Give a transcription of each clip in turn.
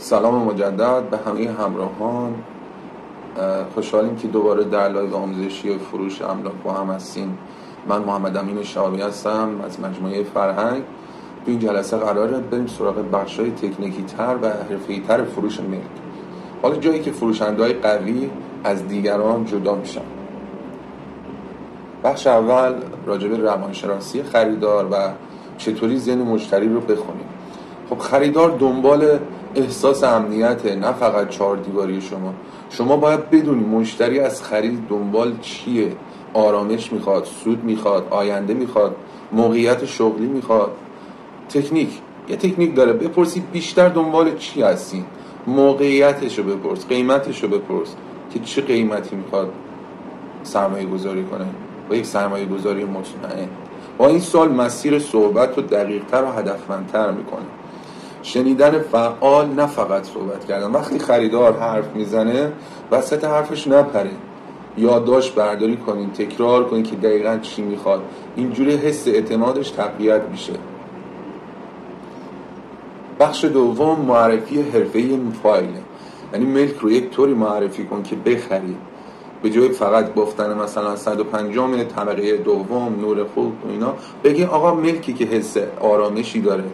سلام مجدد به همه همراهان. خوشحالیم که دوباره در لایو آموزشی فروش املاک با هم هستیم. من محمد امین شهابی هستم از مجموعه فرهنگ. تو این جلسه قراره بریم سراغ بخش‌های تکنیکی تر و حرفه‌ای تر فروش ملک. حالا جایی که فروشنده‌های قوی از دیگران جدا میشن. بخش اول راجع به روانشناسی خریدار و چطوری ذهن مشتری رو بخونیم. خب خریدار دنبال احساس امنیت، نه فقط چهار دیواری شما باید بدونی مشتری از خرید دنبال چیه. آرامش میخواد، سود میخواد، آینده میخواد، موقعیت شغلی میخواد. یه تکنیک داره، بپرسی بیشتر دنبال چی هستین، موقعیتشو بپرس، قیمتشو بپرس که چه قیمتی میخواد سرمایه گذاری کنه با یک سرمایه گذاری مطمئن. با این سوال مسیر صحبت رو دقیق‌تر و هدفمندتر میکنه. شنیدن فعال، نه فقط صحبت کردن. وقتی خریدار حرف میزنه وسط حرفش نپره، یادداشت برداری کنین، تکرار کنین که دقیقاً چی میخواد. اینجوری حس اعتمادش تقویت میشه. بخش دوم معرفی حرفه‌ای فایله. یعنی ملک رو یک طوری معرفی کن که بخری، به جای فقط گفتن مثلا 150 طبقه دوم نور خوب و اینا، بگی آقا ملکی که حس آرامشی داره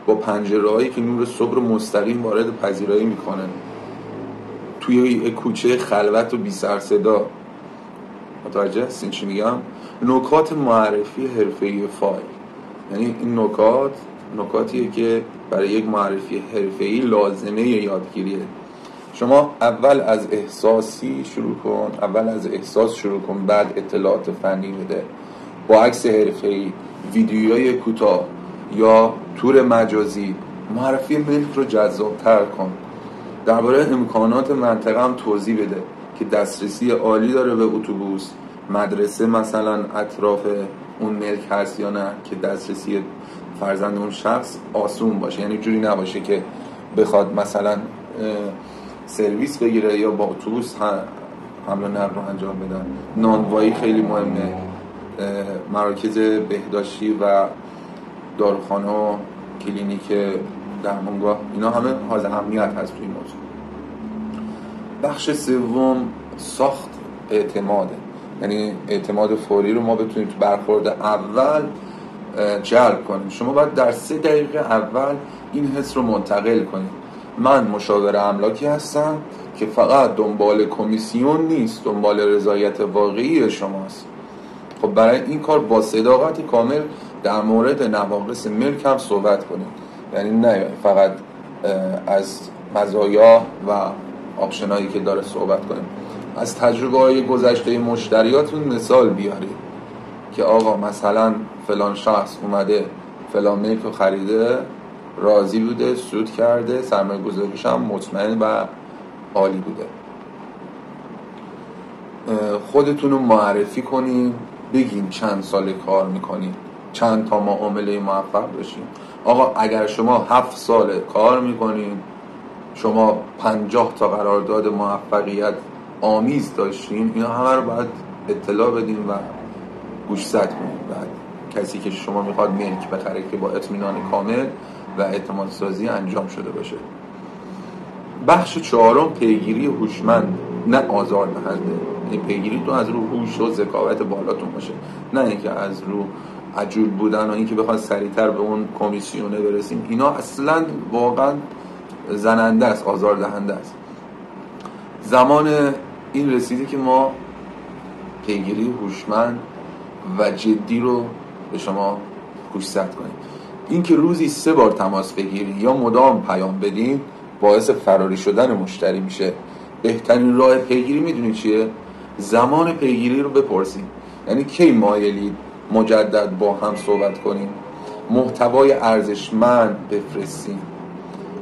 با پنجره‌هایی که نور صبح رو مستقیم وارد پذیرایی میکنه توی یک کوچه خلوت و بی سر صدا. متوجه هستین چی میگم؟ نکات معرفی حرفه‌ای فایل، یعنی این نکاتیه که برای یک معرفی حرفه‌ای لازمه یادگیریه. شما اول از احساس شروع کن، بعد اطلاعات فنی بده. با عکس حرفه‌ای، ویدیوهای کوتاه یا تور مجازی معرفی ملک رو جذاب‌تر کن. درباره امکانات منطقه هم توضیح بده که دسترسی عالی داره به اتوبوس، مدرسه مثلا اطراف اون ملک هست یا نه، که دسترسی فرزند اون شخص آسون باشه. یعنی جوری نباشه که بخواد مثلا سرویس بگیره یا با اتوبوس حمل و نقل رو انجام بدن. نانوایی خیلی مهمه. مراکز بهداشتی و داروخانه و کلینیک درمانگاه، اینا همه حائز اهمیت هست توی این موضوع. بخش سوم ساخت اعتماده. یعنی اعتماد فوری رو ما بتونیم تو برخورد اول جلب کنیم. شما باید در 3 دقیقه اول این حس رو منتقل کنیم: من مشاور املاکی هستم که فقط دنبال کمیسیون نیست، دنبال رضایت واقعی شماست. خب برای این کار با صداقت کامل در مورد نواقص ملک هم صحبت کنید. یعنی نه فقط از مزایا و آپشنایی که داره صحبت کنید. از تجربه های گذشته مشتریاتون مثال بیارید که آقا مثلا فلان شخص اومده فلان ملک رو خریده، راضی بوده، سود کرده، سرمایه گذاریش هم مطمئن و عالی بوده. خودتون رو معرفی کنین، بگین چند سال کار میکنین، چند تا معامله موفق بشین. آقا اگر شما 7 سال کار میکنین، شما 50 تا قرارداد موفقیت آمیز داشتین، اینا همه رو باید اطلاع بدین و گوشزد کنین. بعد کسی که شما میخواد ملک بخره که با اطمینان کامل و اعتماد سازی انجام شده باشه. بخش چهارم پیگیری هوشمند، نه آزار دهنده. این پیگیری تو از رو هوش و ذکاوت بالاتون باشه، نه اینکه از رو عجول بودن و اینکه بخواد سریعتر به اون کمیسیونه برسیم. اینا اصلا واقعا زننده است، آزار دهنده است. زمان این رسیده که ما پیگیری هوشمند و جدی رو به شما گوشزد کنیم. این که روزی 3 بار تماس بگیری یا مدام پیام بدین باعث فراری شدن مشتری میشه. بهترین راه پیگیری میدونی چیه؟ زمان پیگیری رو بپرسین. یعنی کی مایلید مجدد با هم صحبت کنیم. محتوای ارزشمند بفرستین،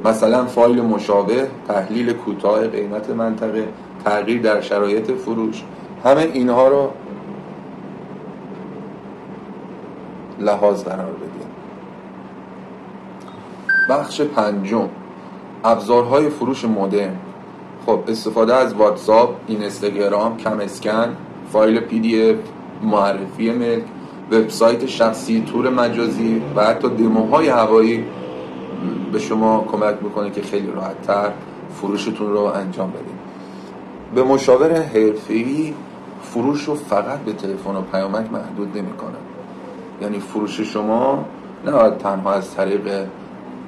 مثلا فایل مشابه، تحلیل کوتاه قیمت منطقه، تغییر در شرایط فروش. همه اینها رو لحاظ قرار بدین. بخش پنجم ابزارهای فروش مدرن. خب استفاده از واتساپ، اینستاگرام، کم اسکن، فایل PDF، معرفی ملک، وبسایت شخصی، تور مجازی و حتی دموهای هوایی به شما کمک میکنه که خیلی راحت‌تر فروشتون رو انجام بدید. به مشاور حرفه‌ای فروش رو فقط به تلفن و پیامک محدود نمی‌کنه. یعنی فروش شما نه تنها از طریق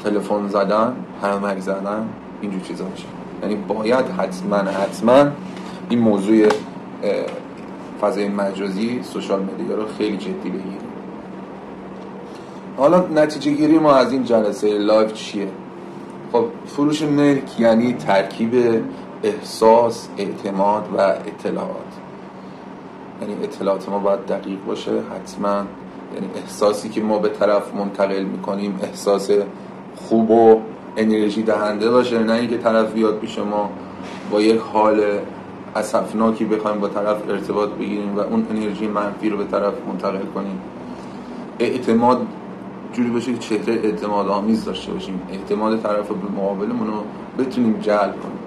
تلفن زدن، پیامک زدن، اینجور چیزا باشه. یعنی باید حتما این موضوع فضای مجازی، سوشال مدیا رو خیلی جدی بگیریم. حالا نتیجه گیری ما از این جلسه لایو چیه؟ خب فروش ملک یعنی ترکیب احساس، اعتماد و اطلاعات. یعنی اطلاعات ما باید دقیق باشه حتما. یعنی احساسی که ما به طرف منتقل میکنیم احساس خوب و انرژی دهنده باشه، نه اینکه طرف بیاد پیش ما با یک حال اسفناکی بخوایم با طرف ارتباط بگیریم و اون انرژی منفی رو به طرف منتقل کنیم. اعتماد جوری باشه که چهره اعتماد آمیز داشته باشیم، اعتماد طرف به مقابلمون رو بتونیم جلب کنیم.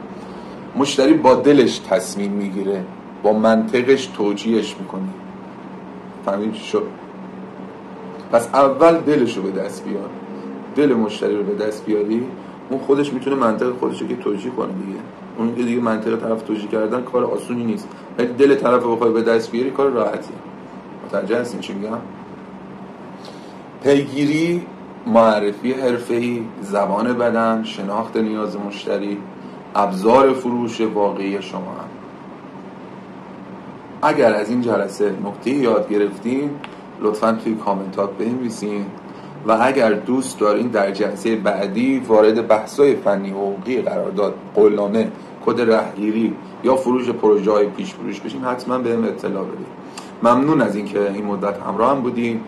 مشتری با دلش تصمیم میگیره، با منطقش توجیهش میکنی. فهمید چی شد؟ پس اول دلش رو به دست بیار. دل مشتری رو به دست بیاری، اون خودش میتونه منطق خودش رو که توجیه کنه دیگه. اون دیگه منطق طرف توجیه کردن کار آسونی نیست، ولی دل طرف رو بخوای به دست بیاری کار راحتیه. متوجه هستین چی میگم؟ پیگیری، معرفی حرفه‌ای، زبان بدن، شناخت نیاز مشتری، ابزار فروش واقعی شما هم. اگر از این جلسه نکته یاد گرفتین لطفاً توی کامنتات بنویسین و اگر دوست دارین در جلسه بعدی وارد بحث‌های فنی و حقوقی قرارداد، قولنامه، کد رهگیری یا فروش پروژه‌های پیش فروش بشین حتما بهم اطلاع بدید. ممنون از اینکه این مدت همراه هم بودین.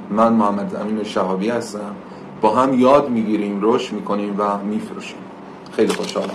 من محمد امین شهابی هستم. با هم یاد میگیریم، رشد میکنیم و میفروشیم. خیلی خوشحالم.